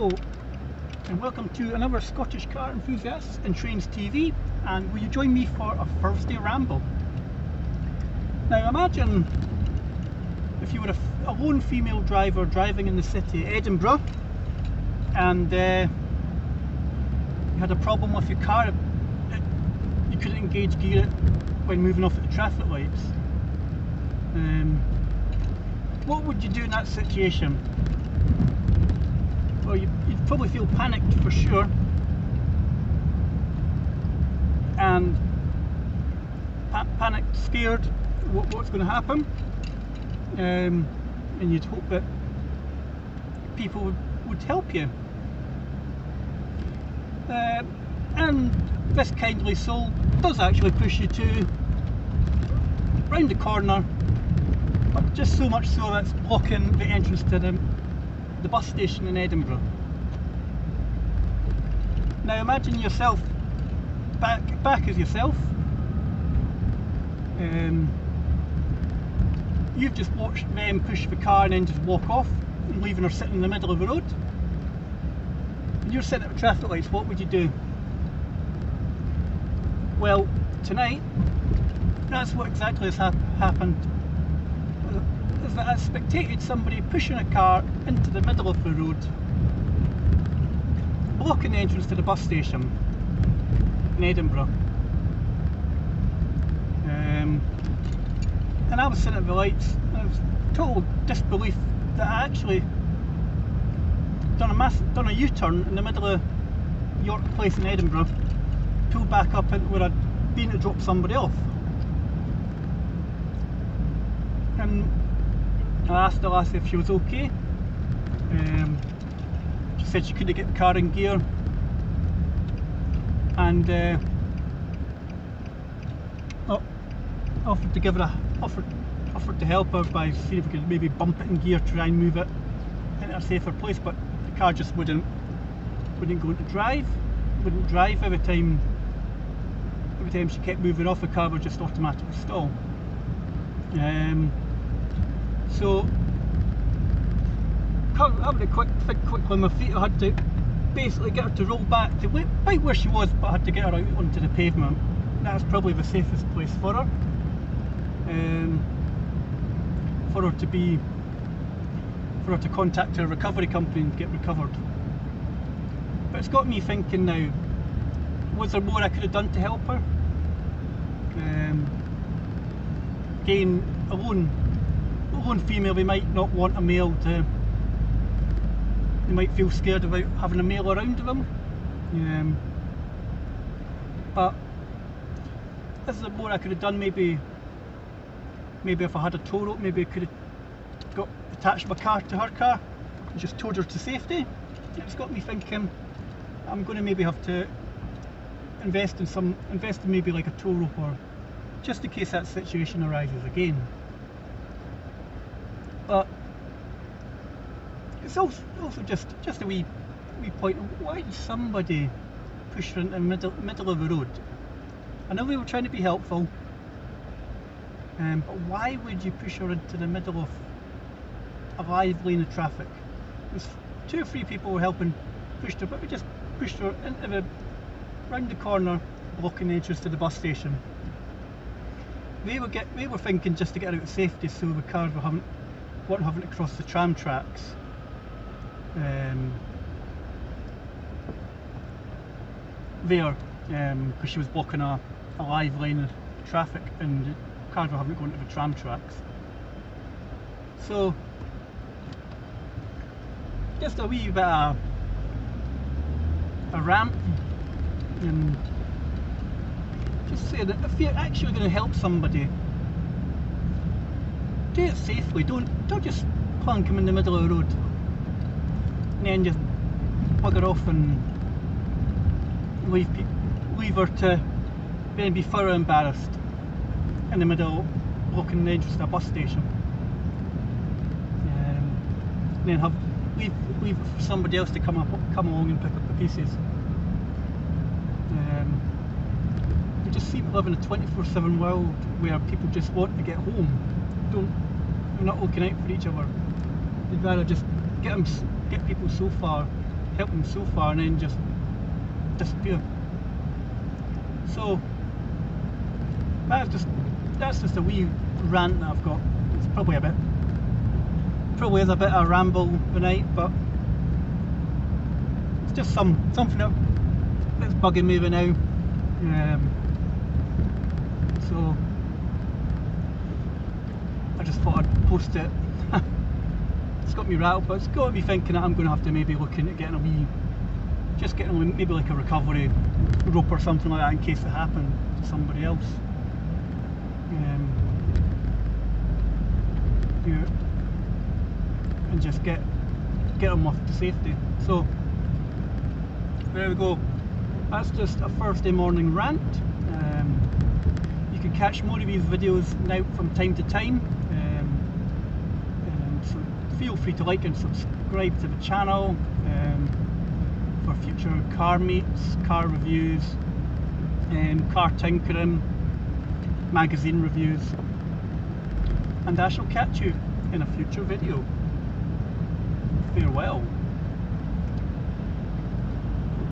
Hello and welcome to another Scottish Car Enthusiasts and Trains TV, and will you join me for a Thursday ramble? Now imagine if you were a lone female driver driving in the city of Edinburgh and you had a problem with your car. You couldn't engage gear when moving off at the traffic lights. What would you do in that situation? Well, you'd probably feel panicked for sure, and panicked, scared what's going to happen, and you'd hope that people would help you. And this kindly soul does actually push you to round the corner, but just so much so that's blocking the entrance to the bus station in Edinburgh. Now imagine yourself back as yourself. You've just watched them push the car and then just walk off, and leaving her sitting in the middle of the road. And you're sitting at the traffic lights. What would you do? Well, tonight, that's what exactly has happened. Is that I spectated somebody pushing a car into the middle of the road, blocking the entrance to the bus station in Edinburgh. And I was sitting at the lights, and I was total disbelief that I actually done a U-turn in the middle of York Place in Edinburgh, pulled back up into where I'd been to drop somebody off. And I asked the lassie if she was okay. She said she couldn't get the car in gear, and offered to give her offered to help her by seeing if we could maybe bump it in gear, try and move it into a safer place. But the car just wouldn't go into drive. Wouldn't drive every time she kept moving off. The car would just automatically stall. So having a think quickly on my feet, I had to basically get her to roll back to right where she was, but I had to get her out onto the pavement. That's probably the safest place for her, for her to contact her recovery company and get recovered. But it's got me thinking now, was there more I could have done to help her? Again, a lone female, they might not want a male to, they might feel scared about having a male around them. But is there more I could have done? Maybe if I had a tow rope, maybe I could have got attached my car to her car and just towed her to safety. It's got me thinking, I'm going to maybe have to invest in maybe like a tow rope, or just in case that situation arises again. But it's also just a wee point. Why did somebody push her into the middle of the road? I know they were trying to be helpful, but why would you push her into the middle of a live lane of traffic? There's 2 or 3 people were helping push her, but we just pushed her into round the corner, blocking the entrance to the bus station. They were thinking just to get her out of safety, so the cars weren't having to cross the tram tracks. Because she was blocking a live lane of traffic, and the cars were having to go into the tram tracks. So just a wee bit of a rant, and just say that if you're actually going to help somebody, do it safely. Don't just plonk them in the middle of the road and then just bugger off and leave her to then be further embarrassed in the middle, blocking the entrance to a bus station. And then leave it for somebody else to come along and pick up the pieces. We just seem to live in a 24/7 world where people just want to get home. They're not looking out for each other. They'd rather just get people so far help them so far and then just disappear. So that's just a wee rant that I've got. It's probably is a bit of a ramble tonight, but it's just something that's bugging me right now. So I just thought I'd post it. It's got me rattled, but it's got me thinking that I'm going to have to maybe look into getting maybe like a recovery rope or something like that in case it happened to somebody else. Yeah, and just get them off to safety. So there we go. That's just a Thursday morning rant. You can catch more of these videos now from time to time. So feel free to like and subscribe to the channel for future car meets, car reviews, car tinkering, magazine reviews, and I shall catch you in a future video. Farewell.